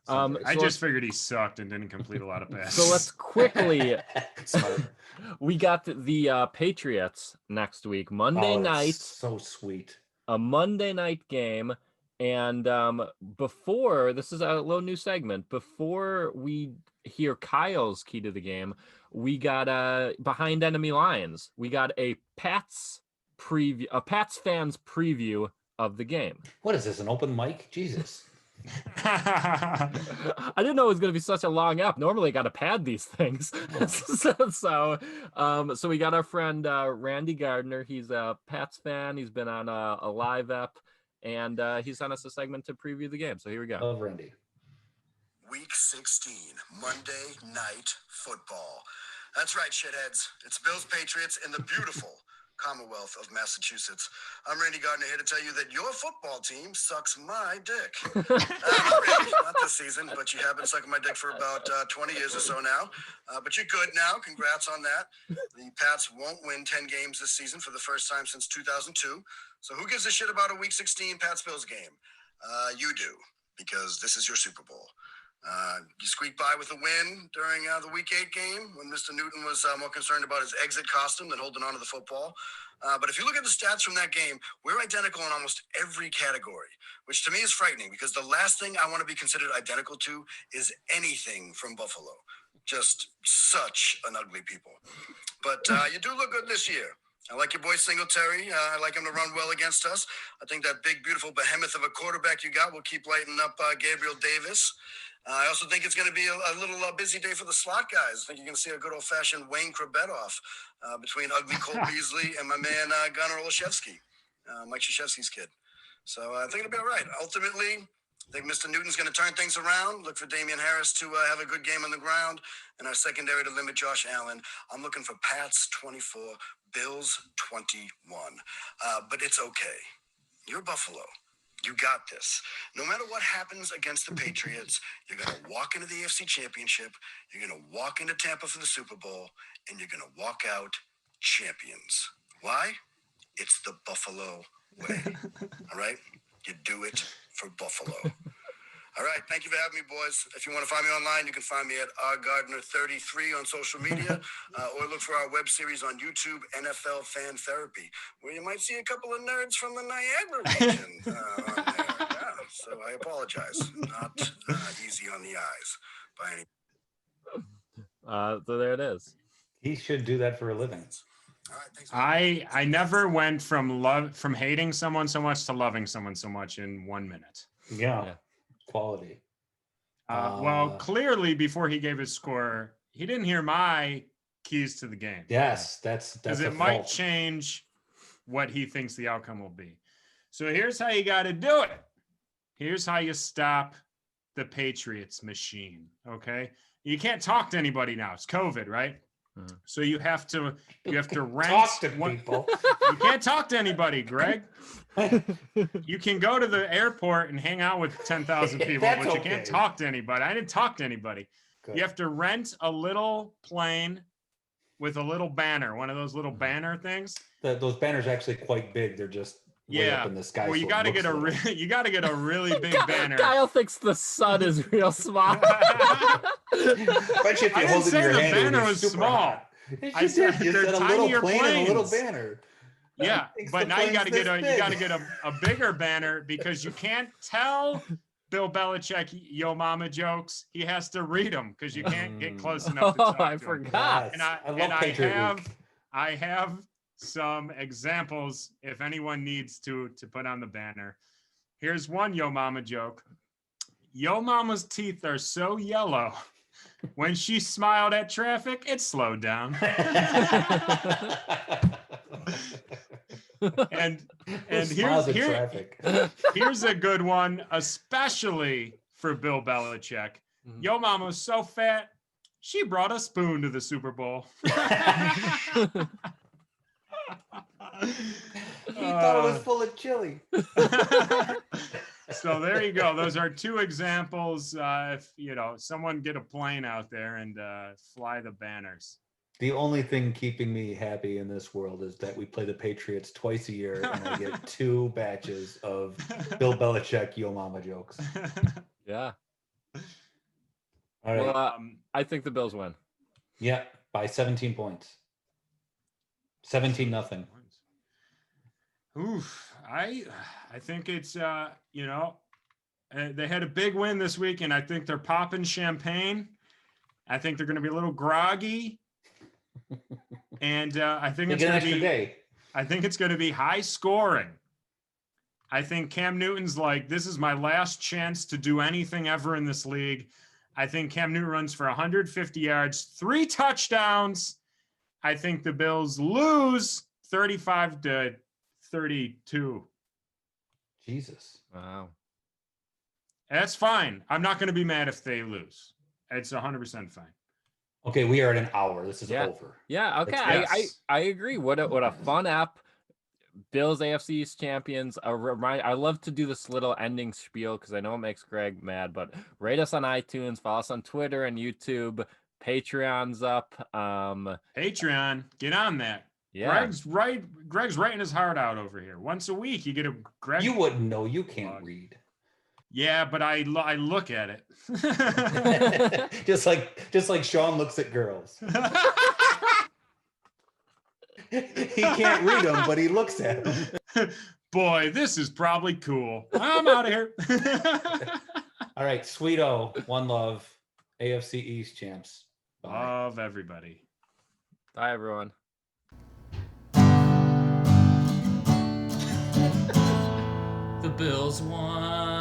I just figured he sucked and didn't complete a lot of passes. So let's quickly we got the Patriots next week, Monday night. So sweet. A Monday night game. And before, this is a little new segment, before we hear Kyle's key to the game, we got Behind Enemy Lines. We got a Pats fans preview of the game. What is this, an open mic? Jesus. I didn't know it was going to be such a long ep. Normally I got to pad these things. So we got our friend Randy Gardner. He's a Pats fan. He's been on a live ep. And he sent us a segment to preview the game. So here we go. Love Randy. Week 16, Monday Night Football. That's right, shitheads. It's Bills Patriots in the beautiful Commonwealth of Massachusetts. I'm Randy Gardner here to tell you that your football team sucks my dick. Not really, not this season, but you have been sucking my dick for about 20 years or so now. But you're good now. Congrats on that. The Pats won't win 10 games this season for the first time since 2002. So who gives a shit about a Week 16 Pats-Bills game? You do, because this is your Super Bowl. You squeaked by with a win during the Week 8 game when Mr. Newton was more concerned about his exit costume than holding on to the football. But if you look at the stats from that game, we're identical in almost every category, which to me is frightening because the last thing I want to be considered identical to is anything from Buffalo. Just such an ugly people. But you do look good this year. I like your boy Singletary. I like him to run well against us. I think that big, beautiful behemoth of a quarterback you got will keep lighting up Gabriel Davis. I also think it's going to be a little busy day for the slot guys. I think you're going to see a good old-fashioned Wayne Krabetoff between ugly Cole Beasley and my man Gunnar Olszewski, Mike Krzyzewski's kid. So I think it'll be all right. Ultimately, I think Mr. Newton's going to turn things around, look for Damian Harris to have a good game on the ground, and our secondary to limit Josh Allen. I'm looking for Pats 24, Bills 21. But it's okay. You're Buffalo. You got this. No matter what happens against the Patriots, you're going to walk into the AFC Championship, you're going to walk into Tampa for the Super Bowl, and you're going to walk out champions. Why? It's the Buffalo way. All right? You do it for Buffalo. All right, thank you for having me, boys. If you want to find me online, you can find me at rgardner33 on social media, or look for our web series on YouTube, NFL Fan Therapy, where you might see a couple of nerds from the Niagara region on there. Yeah, so I apologize. Not easy on the eyes by any. So there it is. He should do that for a living. All right, thanks. I never went from hating someone so much to loving someone so much in 1 minute. Yeah. Quality. Well, clearly before he gave his score, he didn't hear my keys to the game. Yes, that's because it might change what he thinks the outcome will be. So here's how you got to do it. Here's how you stop the Patriots machine. Okay, you can't talk to anybody now. It's COVID, right? Mm-hmm. So you have to rent. Talk to people. You can't talk to anybody, Greg. You can go to the airport and hang out with 10,000 people, but you can't talk to anybody. I didn't talk to anybody. Good. You have to rent a little plane with a little banner, one of those little banner things. Those banners are actually quite big. They're just way up in the sky. Well, you got to get a really big banner. Kyle thinks the sun is real small. I didn't say the banner was small. I said they're a little plane and a little banner. Yeah, but now you got to get a bigger banner because you can't tell Bill Belichick yo mama jokes. He has to read them because you can't get close enough to talk to him. Forgot. And I have some examples if anyone needs to put on the banner. Here's one yo mama joke. Yo mama's teeth are so yellow. When she smiled at traffic, it slowed down. and here's a good one, especially for Bill Belichick. Mm-hmm. Yo mama's so fat, she brought a spoon to the Super Bowl. He thought it was full of chili. So there you go. Those are two examples. If someone get a plane out there and fly the banners. The only thing keeping me happy in this world is that we play the Patriots twice a year and I get 2 batches of Bill Belichick yo mama jokes. Yeah. All right. Well, I think the Bills win. Yeah, by 17 points. 17-0. Oof. I think it's they had a big win this week and I think they're popping champagne. I think they're going to be a little groggy. And I think it's going to be I think it's going to be high scoring. I think Cam Newton's like, this is my last chance to do anything ever in this league. I think Cam Newton runs for 150 yards, 3 touchdowns. I think the Bills lose 35-32. Jesus. Wow. That's fine. I'm not going to be mad if they lose. It's 100% fine. Okay, we are at an hour. This is over. Yeah, okay. I agree. What a fun app. Bills AFC East Champions. I love to do this little ending spiel because I know it makes Greg mad, but rate us on iTunes, follow us on Twitter and YouTube. Patreon's up. Patreon, get on that. Yeah. Greg's writing his heart out over here. Once a week, you get a Greg. You wouldn't know. You can't read. Yeah, but I look at it. just like Sean looks at girls. He can't read them, but he looks at them. Boy, this is probably cool. I'm out of here. All right, Sweeto, one love, AFC East champs. Bye. Love everybody. Bye, everyone. The Bills won.